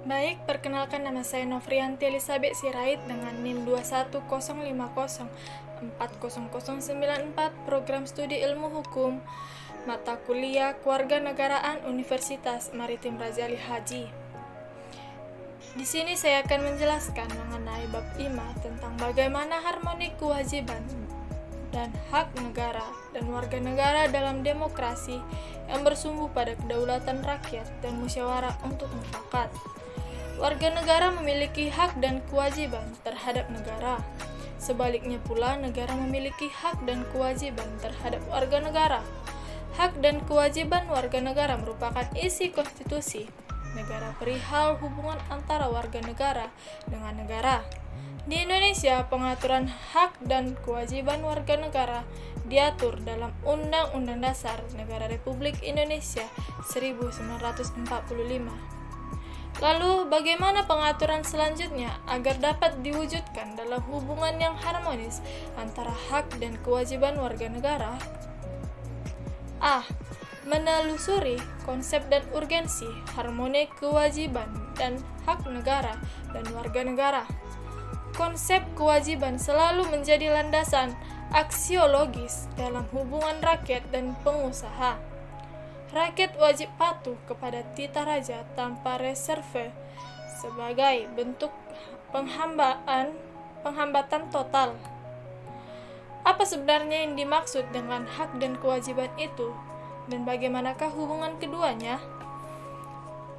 Baik, perkenalkan nama saya Novrianti Elizabeth Sirait dengan NIM 21050400094 Program Studi Ilmu Hukum Mata Kuliah Kewarganegaraan Universitas Maritim Raja Ali Haji. Di sini saya akan menjelaskan mengenai bab 5 tentang bagaimana harmoni kewajiban dan hak negara dan warga negara dalam demokrasi yang bersumber pada kedaulatan rakyat dan musyawarah untuk mufakat. Warga negara memiliki hak dan kewajiban terhadap negara. Sebaliknya pula, negara memiliki hak dan kewajiban terhadap warga negara. Hak dan kewajiban warga negara merupakan isi konstitusi negara perihal hubungan antara warga negara dengan negara. Di Indonesia, pengaturan hak dan kewajiban warga negara diatur dalam Undang-Undang Dasar Negara Republik Indonesia 1945. Lalu, bagaimana pengaturan selanjutnya agar dapat diwujudkan dalam hubungan yang harmonis antara hak dan kewajiban warga negara? A. Menelusuri konsep dan urgensi harmoni kewajiban dan hak negara dan warga negara. Konsep kewajiban selalu menjadi landasan aksiologis dalam hubungan rakyat dan pengusaha. Rakyat wajib patuh kepada titah raja tanpa reserve sebagai bentuk penghambatan total. Apa sebenarnya yang dimaksud dengan hak dan kewajiban itu, dan bagaimanakah hubungan keduanya?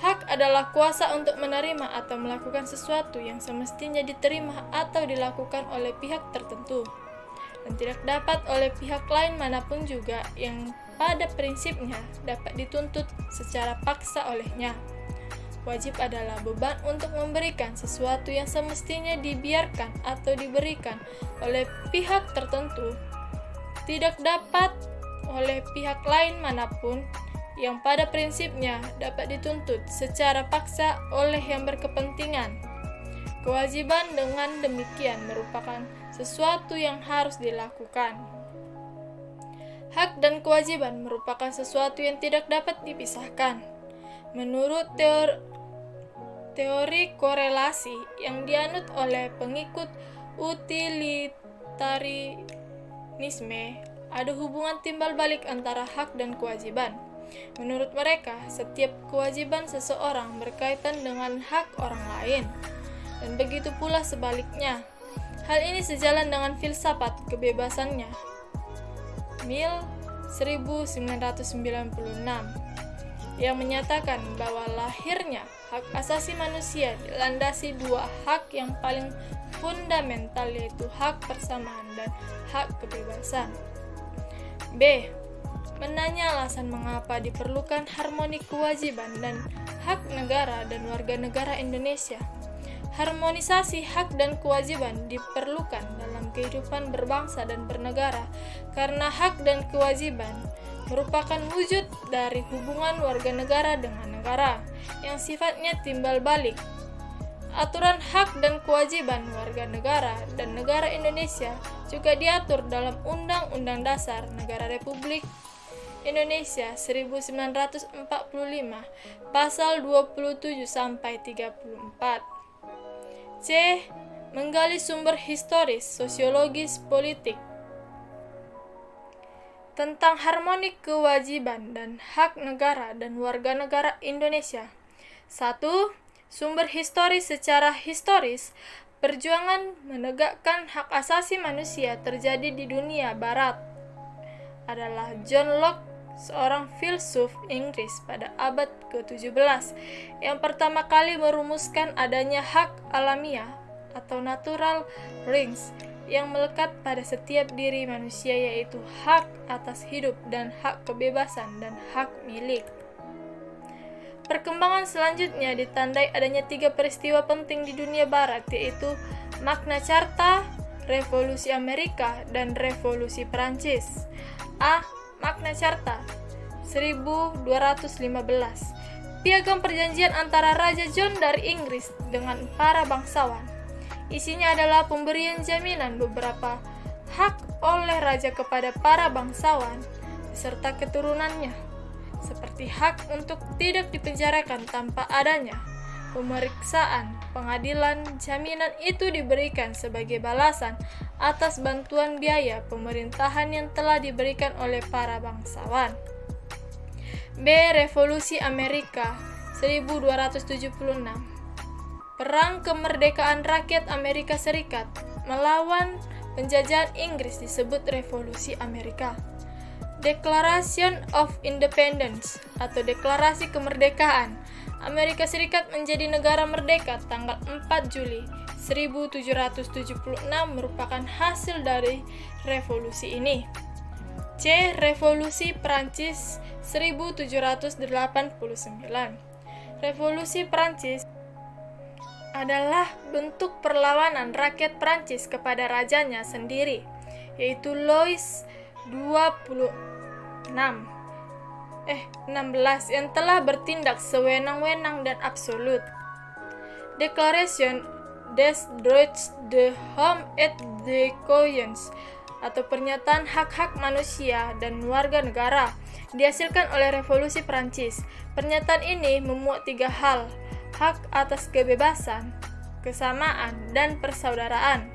Hak adalah kuasa untuk menerima atau melakukan sesuatu yang semestinya diterima atau dilakukan oleh pihak tertentu, dan tidak dapat oleh pihak lain manapun juga yang pada prinsipnya dapat dituntut secara paksa olehnya. Wajib adalah beban untuk memberikan sesuatu yang semestinya dibiarkan atau diberikan oleh pihak tertentu, tidak dapat oleh pihak lain manapun yang pada prinsipnya dapat dituntut secara paksa oleh yang berkepentingan. Kewajiban dengan demikian merupakan sesuatu yang harus dilakukan. Hak dan kewajiban merupakan sesuatu yang tidak dapat dipisahkan. Menurut teori korelasi yang dianut oleh pengikut utilitarianisme, ada hubungan timbal balik antara hak dan kewajiban. Menurut mereka, setiap kewajiban seseorang berkaitan dengan hak orang lain, dan begitu pula sebaliknya. Hal ini sejalan dengan filsafat kebebasannya, Mill 1996, yang menyatakan bahwa lahirnya hak asasi manusia dilandasi dua hak yang paling fundamental, yaitu hak persamaan dan hak kebebasan. B. Menanya alasan mengapa diperlukan harmoni kewajiban dan hak negara dan warga negara Indonesia. Harmonisasi hak dan kewajiban diperlukan dalam kehidupan berbangsa dan bernegara karena hak dan kewajiban merupakan wujud dari hubungan warga negara dengan negara yang sifatnya timbal balik. Aturan hak dan kewajiban warga negara dan negara Indonesia juga diatur dalam Undang-Undang Dasar Negara Republik Indonesia 1945 pasal 27 sampai 34. C. Menggali sumber historis, sosiologis, politik tentang harmoni kewajiban dan hak negara dan warga negara Indonesia. 1. Sumber historis. Secara historis, perjuangan menegakkan hak asasi manusia terjadi di dunia barat adalah John Locke, seorang filsuf Inggris pada abad ke-17, yang pertama kali merumuskan adanya hak alamiah atau natural rights yang melekat pada setiap diri manusia, yaitu hak atas hidup dan hak kebebasan dan hak milik. Perkembangan selanjutnya ditandai adanya 3 peristiwa penting di dunia barat, yaitu Magna Carta, Revolusi Amerika, dan Revolusi Perancis. A. Magna Carta 1215, piagam perjanjian antara Raja John dari Inggris dengan para bangsawan. Isinya adalah pemberian jaminan beberapa hak oleh raja kepada para bangsawan beserta keturunannya, seperti hak untuk tidak dipenjarakan tanpa adanya pemeriksaan, pengadilan, jaminan itu diberikan sebagai balasan atas bantuan biaya pemerintahan yang telah diberikan oleh para bangsawan. B. Revolusi Amerika 1276. Perang kemerdekaan rakyat Amerika Serikat melawan penjajahan Inggris disebut Revolusi Amerika. Declaration of Independence atau Deklarasi Kemerdekaan Amerika Serikat menjadi negara merdeka tanggal 4 Juli 1776 merupakan hasil dari revolusi ini. C. Revolusi Prancis 1789. Revolusi Prancis adalah bentuk perlawanan rakyat Prancis kepada rajanya sendiri, yaitu Louis 16 yang telah bertindak sewenang-wenang dan absolut. Declaration des droits de l'homme et des citoyens atau pernyataan hak-hak manusia dan warga negara dihasilkan oleh Revolusi Prancis. Pernyataan ini memuat 3 hal: hak atas kebebasan, kesamaan, dan persaudaraan.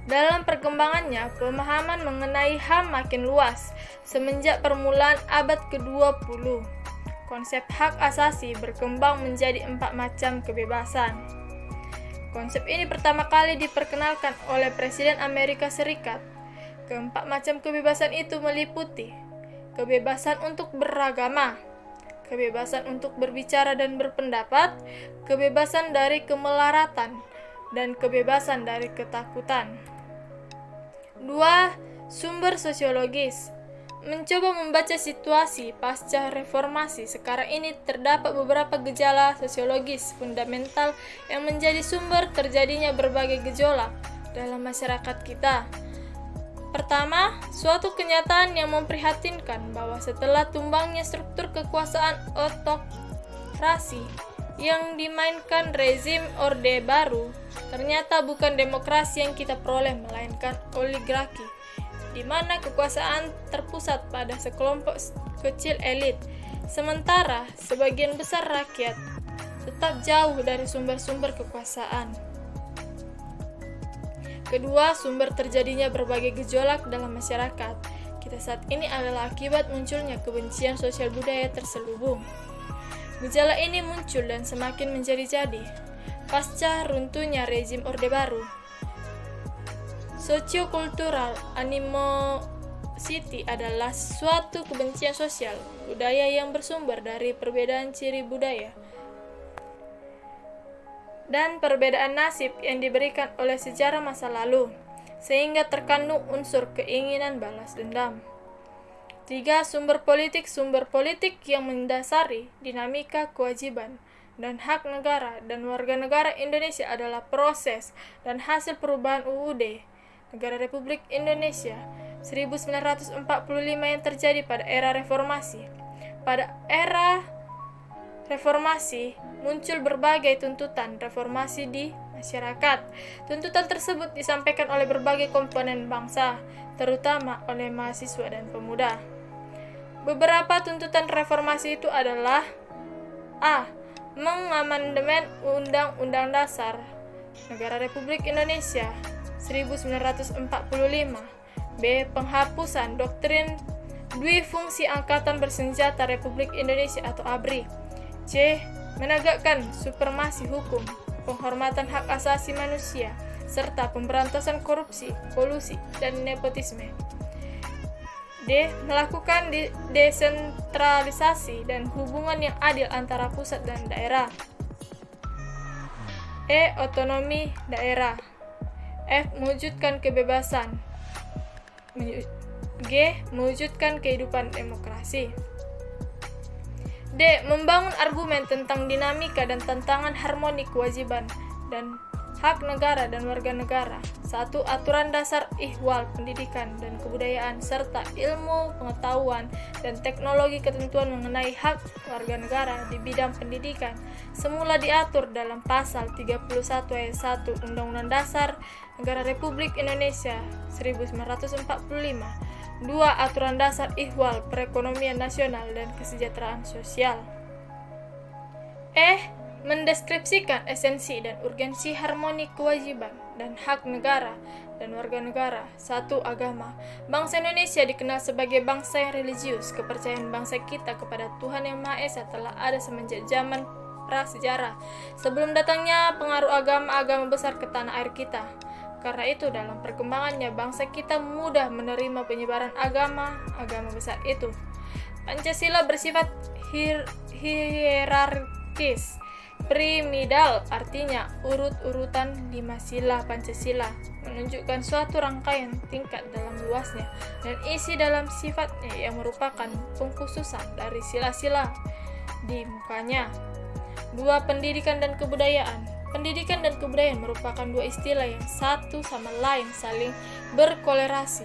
Dalam perkembangannya, pemahaman mengenai HAM makin luas semenjak permulaan abad ke-20. Konsep hak asasi berkembang menjadi 4 macam kebebasan. Konsep ini pertama kali diperkenalkan oleh Presiden Amerika Serikat. Keempat macam kebebasan itu meliputi kebebasan untuk beragama, kebebasan untuk berbicara dan berpendapat, kebebasan dari kemelaratan, dan kebebasan dari ketakutan. 2. Sumber sosiologis. Mencoba membaca situasi pasca reformasi sekarang ini, terdapat beberapa gejala sosiologis fundamental yang menjadi sumber terjadinya berbagai gejolak dalam masyarakat kita. Pertama, suatu kenyataan yang memprihatinkan bahwa setelah tumbangnya struktur kekuasaan otokrasi yang dimainkan rezim Orde Baru, ternyata bukan demokrasi yang kita peroleh, melainkan oligarki, di mana kekuasaan terpusat pada sekelompok kecil elit, sementara sebagian besar rakyat tetap jauh dari sumber-sumber kekuasaan. Kedua, sumber terjadinya berbagai gejolak dalam masyarakat kita saat ini adalah akibat munculnya kebencian sosial budaya terselubung. Gejala ini muncul dan semakin menjadi-jadi pasca runtuhnya rezim Orde Baru. Sosiokultural animosity adalah suatu kebencian sosial budaya yang bersumber dari perbedaan ciri budaya dan perbedaan nasib yang diberikan oleh sejarah masa lalu, sehingga terkandung unsur keinginan balas dendam. 3. Sumber politik yang mendasari dinamika kewajiban dan hak negara dan warga negara Indonesia adalah proses dan hasil perubahan UUD Negara Republik Indonesia 1945 yang terjadi pada era reformasi. Pada era reformasi muncul berbagai tuntutan reformasi di masyarakat. Tuntutan tersebut disampaikan oleh berbagai komponen bangsa, terutama oleh mahasiswa dan pemuda. Beberapa tuntutan reformasi itu adalah: A. Mengamandemen Undang-Undang Dasar Negara Republik Indonesia 1945. B. Penghapusan Doktrin Dwifungsi Angkatan Bersenjata Republik Indonesia atau ABRI. C. Menegakkan supremasi hukum, penghormatan hak asasi manusia, serta pemberantasan korupsi, kolusi, dan nepotisme. D. Melakukan desentralisasi dan hubungan yang adil antara pusat dan daerah. E. Otonomi daerah. F. Mewujudkan kebebasan. G. Mewujudkan kehidupan demokrasi. D. Membangun argumen tentang dinamika dan tantangan harmoni kewajiban dan hak negara dan warga negara. 1. Aturan dasar ihwal pendidikan dan kebudayaan serta ilmu pengetahuan dan teknologi. Ketentuan mengenai hak warga negara di bidang pendidikan semula diatur dalam pasal 31 ayat 1 Undang-Undang Dasar Negara Republik Indonesia 1945. 2. Aturan dasar ihwal perekonomian nasional dan kesejahteraan sosial. mendeskripsikan esensi dan urgensi harmoni kewajiban dan hak negara dan warga negara. Satu, agama. Bangsa Indonesia dikenal sebagai bangsa yang religius. Kepercayaan bangsa kita kepada Tuhan Yang Maha Esa telah ada semenjak zaman prasejarah, sebelum datangnya pengaruh agama-agama besar ke tanah air kita. Karena itu, dalam perkembangannya bangsa kita mudah menerima penyebaran agama-agama besar itu. Pancasila bersifat hierarkis. Piramidal artinya urut-urutan 5 sila Pancasila, menunjukkan suatu rangkaian tingkat dalam luasnya dan isi dalam sifatnya yang merupakan pengkhususan dari sila-sila di mukanya. 2. Pendidikan dan kebudayaan. Pendidikan dan kebudayaan merupakan dua istilah yang satu sama lain saling berkolerasi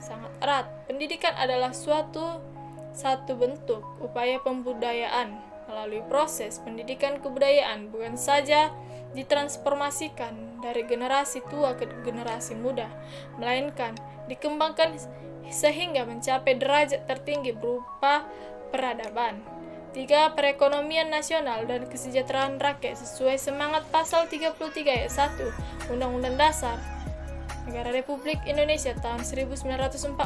sangat erat. Pendidikan adalah satu bentuk upaya pembudayaan. Melalui proses pendidikan kebudayaan bukan saja ditransformasikan dari generasi tua ke generasi muda, melainkan dikembangkan sehingga mencapai derajat tertinggi berupa peradaban. 3. Perekonomian nasional dan kesejahteraan rakyat sesuai semangat pasal 33 ayat 1 Undang-Undang Dasar Negara Republik Indonesia tahun 1945.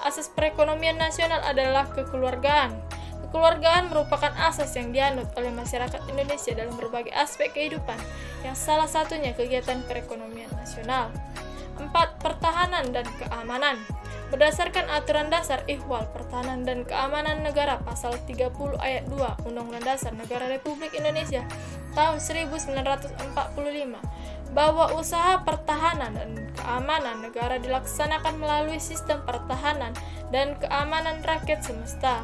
Asas perekonomian nasional adalah kekeluargaan. Kekeluargaan merupakan asas yang dianut oleh masyarakat Indonesia dalam berbagai aspek kehidupan, yang salah satunya kegiatan perekonomian nasional. 4. Pertahanan dan keamanan. Berdasarkan aturan dasar Ihwal Pertahanan dan Keamanan Negara pasal 30 ayat 2 Undang-Undang Dasar Negara Republik Indonesia tahun 1945, bahwa usaha pertahanan dan keamanan negara dilaksanakan melalui sistem pertahanan dan keamanan rakyat semesta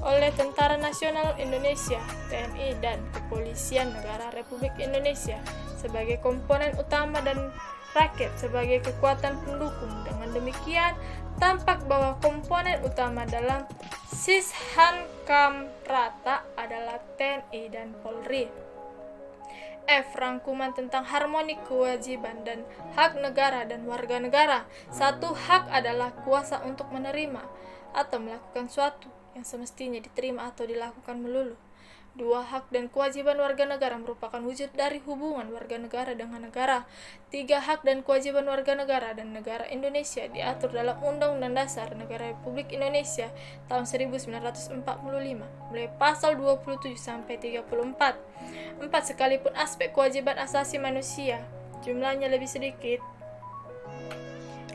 oleh Tentara Nasional Indonesia (TNI) dan Kepolisian Negara Republik Indonesia sebagai komponen utama dan rakyat sebagai kekuatan pendukung. Dengan demikian, tampak bahwa komponen utama dalam Sishankamrata adalah TNI dan Polri. F. Rangkuman tentang harmoni kewajiban dan hak negara dan warga negara. 1. Hak adalah kuasa untuk menerima atau melakukan suatu yang semestinya diterima atau dilakukan melulu. 2. Hak dan kewajiban warga negara merupakan wujud dari hubungan warga negara dengan negara. 3. Hak dan kewajiban warga negara dan negara Indonesia diatur dalam Undang-Undang Dasar Negara Republik Indonesia tahun 1945 mulai pasal 27 sampai 34. 4. Sekalipun aspek kewajiban asasi manusia jumlahnya lebih sedikit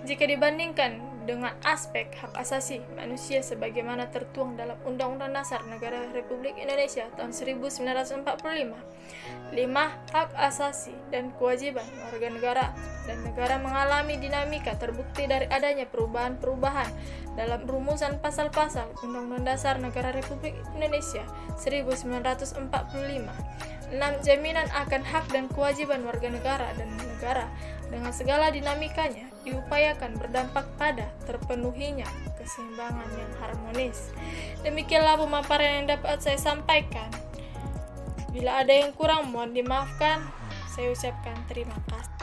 jika dibandingkan dengan aspek hak asasi manusia sebagaimana tertuang dalam Undang-Undang Dasar Negara Republik Indonesia tahun 1945. 5. Hak asasi dan kewajiban warga negara dan negara mengalami dinamika terbukti dari adanya perubahan-perubahan dalam rumusan pasal-pasal Undang-Undang Dasar Negara Republik Indonesia 1945. 6. Jaminan akan hak dan kewajiban warga negara dan negara dengan segala dinamikanya diupayakan berdampak pada terpenuhinya keseimbangan yang harmonis. Demikianlah pemaparan yang dapat saya sampaikan. Bila ada yang kurang mohon dimaafkan. Saya ucapkan terima kasih.